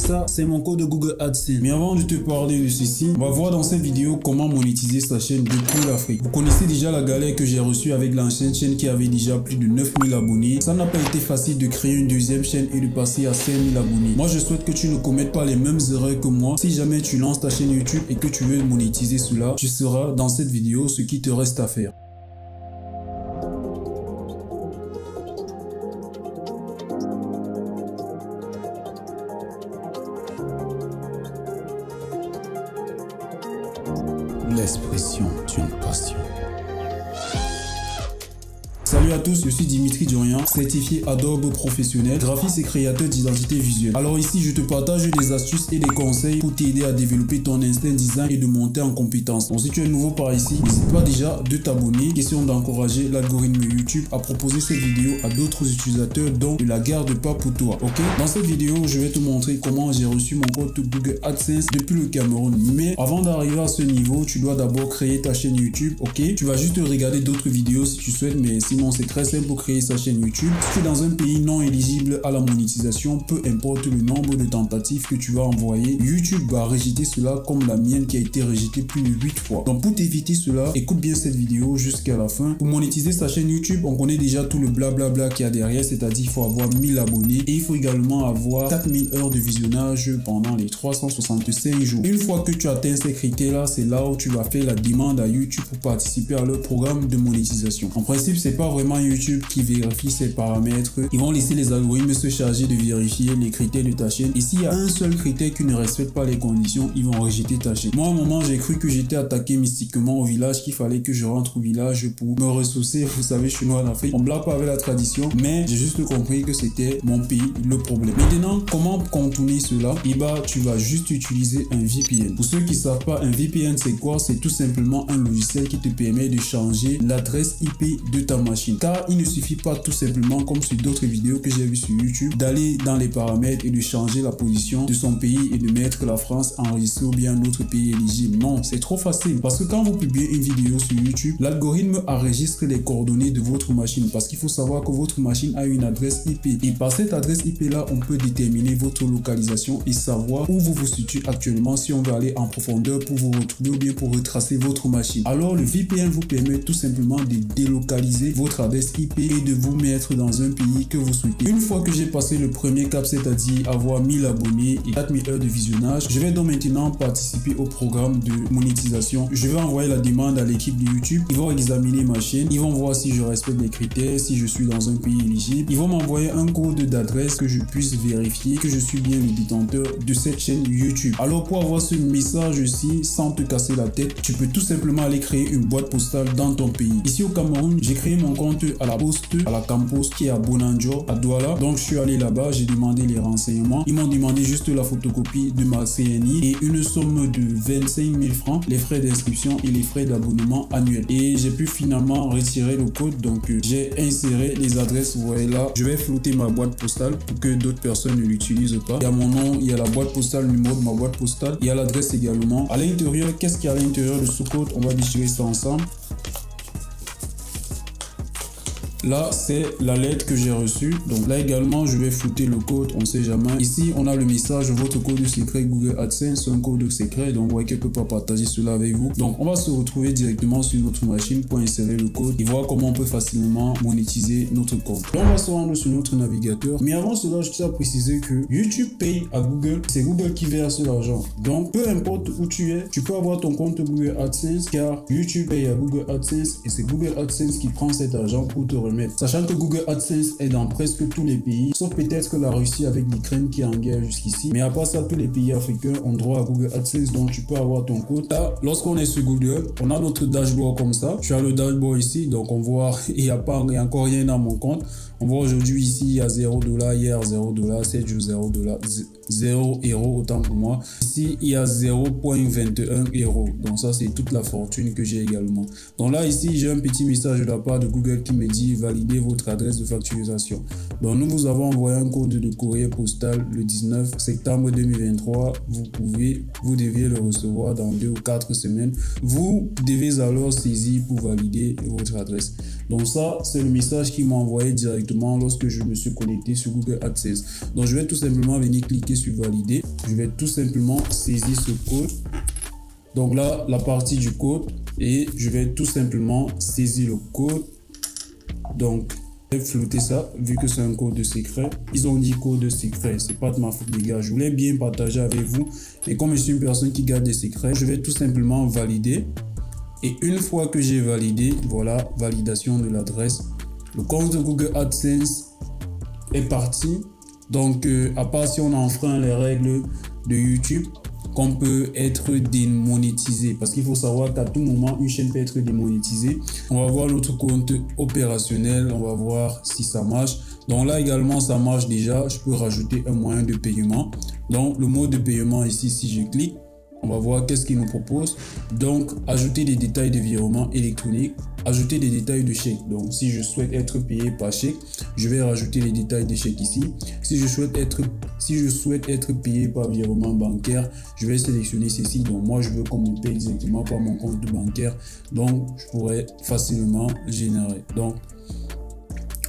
ça, c'est mon code de Google AdSense. Mais avant de te parler de ceci, on va voir dans cette vidéo comment monétiser sa chaîne depuis l'Afrique. Vous connaissez déjà la galère que j'ai reçue avec l'ancienne chaîne qui avait déjà plus de 9000 abonnés. Ça n'a pas été facile de créer une deuxième chaîne et de passer à 5000 abonnés. Moi, je souhaite que tu ne commettes pas les mêmes erreurs que moi. Si jamais tu lances ta chaîne YouTube et que tu veux monétiser cela, tu sauras dans cette vidéo ce qui te reste à faire. L'expression d'une passion. Salut à tous, je suis Dimitri Durian, certifié Adobe professionnel, graphiste et créateur d'identité visuelle. Alors ici, je te partage des astuces et des conseils pour t'aider à développer ton instinct design et de monter en compétences. Donc si tu es nouveau par ici, n'hésite pas déjà de t'abonner. Question d'encourager l'algorithme YouTube à proposer cette vidéo à d'autres utilisateurs, donc ne la garde pas pour toi, ok? Dans cette vidéo, je vais te montrer comment j'ai reçu mon compte Google AdSense depuis le Cameroun. Mais avant d'arriver à ce niveau, tu dois d'abord créer ta chaîne YouTube, ok? Tu vas juste regarder d'autres vidéos si tu souhaites, mais sinon c'est très simple pour créer sa chaîne YouTube. Si tu es dans un pays non éligible à la monétisation, peu importe le nombre de tentatives que tu vas envoyer, YouTube va rejeter cela comme la mienne qui a été rejetée plus de 8 fois. Donc pour t'éviter cela, écoute bien cette vidéo jusqu'à la fin. Pour monétiser sa chaîne YouTube, on connaît déjà tout le blablabla qu'il y a derrière, c'est-à-dire il faut avoir 1000 abonnés et il faut également avoir 4000 heures de visionnage pendant les 365 jours. Une fois que tu atteins ces critères-là, c'est là où tu vas faire la demande à YouTube pour participer à leur programme de monétisation. En principe, c'est pas vraiment YouTube qui vérifie ces paramètres. Ils vont laisser les algorithmes se charger de vérifier les critères de ta chaîne. Et s'il y a un seul critère qui ne respecte pas les conditions, ils vont rejeter ta chaîne. Moi, à un moment, j'ai cru que j'étais attaqué mystiquement au village, qu'il fallait que je rentre au village pour me ressourcer. Vous savez, je suis noir d'Afrique. On blague pas avec la tradition, mais j'ai juste compris que c'était mon pays le problème. Maintenant, comment contourner cela? Et bah, tu vas juste utiliser un VPN. Pour ceux qui savent pas, un VPN, c'est quoi? C'est tout simplement un logiciel qui te permet de changer l'adresse IP de ta machine. Car il ne suffit pas tout simplement, comme sur d'autres vidéos que j'ai vues sur YouTube, d'aller dans les paramètres et de changer la position de son pays et de mettre la France enregistrée ou bien un autre pays éligible. Non, c'est trop facile. Parce que quand vous publiez une vidéo sur YouTube, l'algorithme enregistre les coordonnées de votre machine. Parce qu'il faut savoir que votre machine a une adresse IP. Et par cette adresse IP là, on peut déterminer votre localisation et savoir où vous vous situez actuellement si on veut aller en profondeur pour vous retrouver ou bien pour retracer votre machine. Alors le VPN vous permet tout simplement de délocaliser votre adresse IP et de vous mettre dans un pays que vous souhaitez. Une fois que j'ai passé le premier cap, c'est-à-dire avoir 1000 abonnés et 4000 heures de visionnage, je vais donc maintenant participer au programme de monétisation. Je vais envoyer la demande à l'équipe de YouTube. Ils vont examiner ma chaîne. Ils vont voir si je respecte les critères, si je suis dans un pays éligible. Ils vont m'envoyer un code d'adresse que je puisse vérifier que je suis bien le détenteur de cette chaîne YouTube. Alors pour avoir ce message-ci sans te casser la tête, tu peux tout simplement aller créer une boîte postale dans ton pays. Ici au Cameroun, j'ai créé mon compte à la poste, à la Campos qui est à Bonanjo, à Douala. Donc je suis allé là-bas, j'ai demandé les renseignements. Ils m'ont demandé juste la photocopie de ma CNI et une somme de 25 000 francs, les frais d'inscription et les frais d'abonnement annuel. Et j'ai pu finalement retirer le code. Donc j'ai inséré les adresses. Vous voyez là, je vais flouter ma boîte postale pour que d'autres personnes ne l'utilisent pas. Il y a mon nom, il y a la boîte postale, le numéro de ma boîte postale, il y a l'adresse également. À l'intérieur, qu'est-ce qu'il y a à l'intérieur de ce code? On va déchirer ça ensemble. Là, c'est la lettre que j'ai reçue. Donc là également, je vais flouter le code, on ne sait jamais. Ici, on a le message, votre code secret Google AdSense, un code secret. Donc, on va quelque part partager cela avec vous. Donc, on va se retrouver directement sur notre machine pour insérer le code et voir comment on peut facilement monétiser notre compte. Là, on va se rendre sur notre navigateur. Mais avant cela, je tiens à préciser que YouTube paye à Google. C'est Google qui verse l'argent. Donc, peu importe où tu es, tu peux avoir ton compte Google AdSense car YouTube paye à Google AdSense et c'est Google AdSense qui prend cet argent pour te remettre. Sachant que Google AdSense est dans presque tous les pays, sauf peut-être que la Russie avec l'Ukraine qui est en guerre jusqu'ici. Mais à part ça, tous les pays africains ont droit à Google AdSense, donc tu peux avoir ton compte. Là, lorsqu'on est sur Google, on a notre dashboard comme ça. Je suis à le dashboard ici, donc on voit, il n'y a encore rien dans mon compte. On voit aujourd'hui ici, il y a $0, hier $0, 7 jours $0, 0 euros autant pour moi. Ici, il y a 0,21 euros. Donc ça, c'est toute la fortune que j'ai également. Donc là, ici, j'ai un petit message de la part de Google qui me dit valider votre adresse de facturisation. Donc nous vous avons envoyé un code de courrier postal le 19 septembre 2023. Vous deviez le recevoir dans 2 ou 4 semaines. Vous devez alors saisir pour valider votre adresse. Donc ça, c'est le message qu'il m'a envoyé directement lorsque je me suis connecté sur Google AdSense. Donc je vais tout simplement venir cliquer sur valider. Je vais tout simplement saisir ce code. Donc là, la partie du code, et je vais tout simplement saisir le code. Donc je vais flouter ça vu que c'est un code secret. Ils ont dit code secret, c'est pas de ma faute les gars. Je voulais bien partager avec vous, et comme je suis une personne qui garde des secrets, je vais tout simplement valider. Et une fois que j'ai validé, voilà, validation de l'adresse, le compte Google AdSense est parti. Donc à part si on enfreint les règles de YouTube, qu'on peut être démonétisé, parce qu'il faut savoir qu'à tout moment une chaîne peut être démonétisée. On va voir notre compte opérationnel, on va voir si ça marche. Donc là également ça marche déjà. Je peux rajouter un moyen de paiement. Donc le mode de paiement ici, si je clique, on va voir qu'est-ce qu'il nous propose. Donc ajouter des détails de virement électronique, ajouter des détails de chèque. Donc si je souhaite être payé par chèque, je vais rajouter les détails de chèque ici. Si je souhaite être payé par virement bancaire, je vais sélectionner ceci. Donc moi je veux qu'on me paye directement par mon compte bancaire, donc je pourrais facilement générer. Donc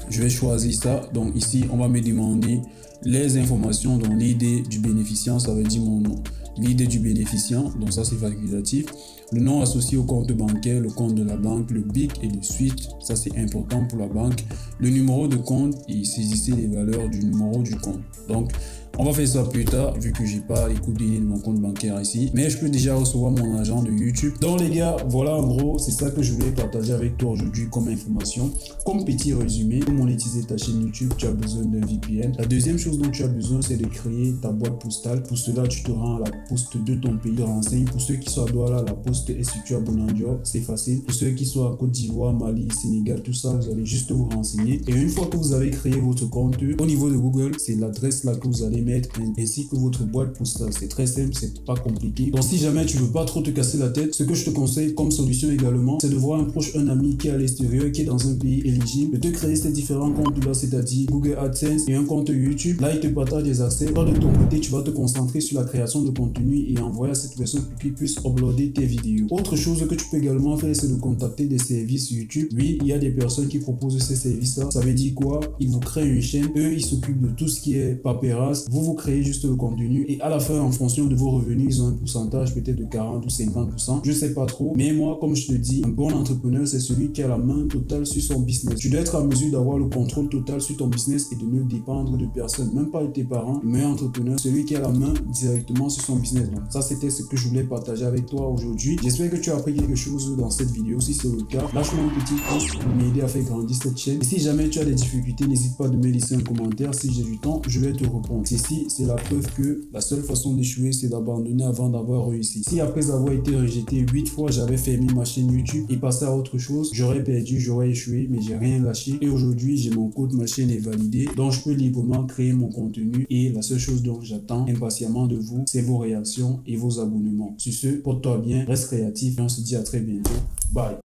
je vais choisir ça. Donc ici on va me demander les informations, donc l'ID du bénéficiaire, ça veut dire mon nom, l'ID du bénéficiaire, donc ça c'est facultatif, le nom associé au compte bancaire, le compte de la banque, le BIC et le SWIFT, ça c'est important pour la banque, le numéro de compte, et saisissez les valeurs du numéro du compte. Donc on va faire ça plus tard vu que j'ai pas les coordonnées de mon compte bancaire ici, mais je peux déjà recevoir mon argent de YouTube. Donc les gars, voilà en gros, c'est ça que je voulais partager avec toi aujourd'hui comme information. Comme petit résumé, pour monétiser ta chaîne YouTube, tu as besoin d'un VPN. La deuxième chose dont tu as besoin, c'est de créer ta boîte postale. Pour cela, tu te rends à la poste de ton pays de renseigne. Pour ceux qui sont à Douala, la poste est située à Bonandio, c'est facile. Pour ceux qui sont à Côte d'Ivoire, Mali, Sénégal, tout ça, vous allez juste vous renseigner. Et une fois que vous avez créé votre compte, au niveau de Google, c'est l'adresse là que vous allez mettre, ainsi que votre boîte postale. C'est très simple, c'est pas compliqué. Donc si jamais tu veux pas trop te casser la tête, ce que je te conseille comme solution également, c'est de voir un proche, un ami qui est à l'extérieur, qui est dans un pays éligible, de créer ces différents comptes là, c'est-à-dire Google AdSense et un compte YouTube. Là, il te partage des accès. Toi, de ton côté, tu vas te concentrer sur la création de contenu et envoyer à cette personne pour qu'il puisse uploader tes vidéos. Autre chose que tu peux également faire, c'est de contacter des services YouTube. Oui, il y a des personnes qui proposent ces services-là. Ça veut dire quoi? Ils vous créent une chaîne. Eux, ils s'occupent de tout ce qui est paperasse. Vous créez juste le contenu et à la fin, en fonction de vos revenus, ils ont un pourcentage peut-être de 40 ou 50%. Je sais pas trop. Mais moi, comme je te dis, un bon entrepreneur, c'est celui qui a la main totale sur son business. Tu dois être en mesure d'avoir le contrôle total sur ton business et de ne dépendre de personne, même pas de tes parents. Le meilleur entrepreneur, celui qui a la main directement sur son business. Donc ça, c'était ce que je voulais partager avec toi aujourd'hui. J'espère que tu as appris quelque chose dans cette vidéo. Si c'est le cas, lâche-moi un petit pouce pour m'aider à faire grandir cette chaîne. Et si jamais tu as des difficultés, n'hésite pas à me laisser un commentaire. Si j'ai du temps, je vais te répondre. Ceci, c'est la preuve que la seule façon d'échouer, c'est d'abandonner avant d'avoir réussi. Si après avoir été rejeté 8 fois, j'avais fermé ma chaîne YouTube et passé à autre chose, j'aurais perdu, j'aurais échoué, mais j'ai rien lâché. Et aujourd'hui, j'ai mon code, ma chaîne est validée, donc je peux librement créer mon contenu. Et la seule chose dont j'attends impatiemment de vous, c'est vos réactions et vos abonnements. Sur ce, porte-toi bien, reste créatif et on se dit à très bientôt. Bye.